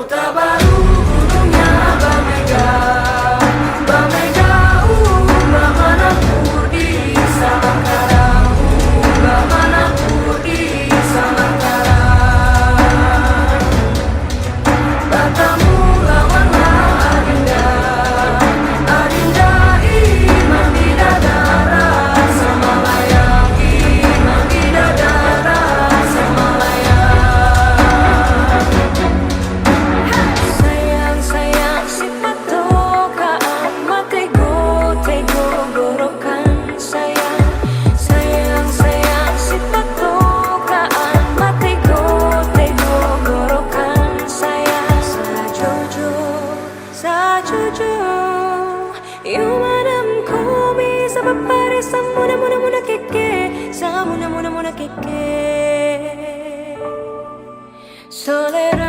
Kota baru gunungnya Bamega, Bamega Bamana Purdi Samangkara, Bamana Purdi Samangkara. Batamu lawanlah Adinda, Adinda Imam Bidadara Samalayang, Imam Bidadara Samalayang. Sayang sayang si patokaan matego gorokan sayang. Sayang sayang si patokaan matego gorokan sayang. Sajojo you madam komi sa papare sa muna keke, sa muna keke. Solera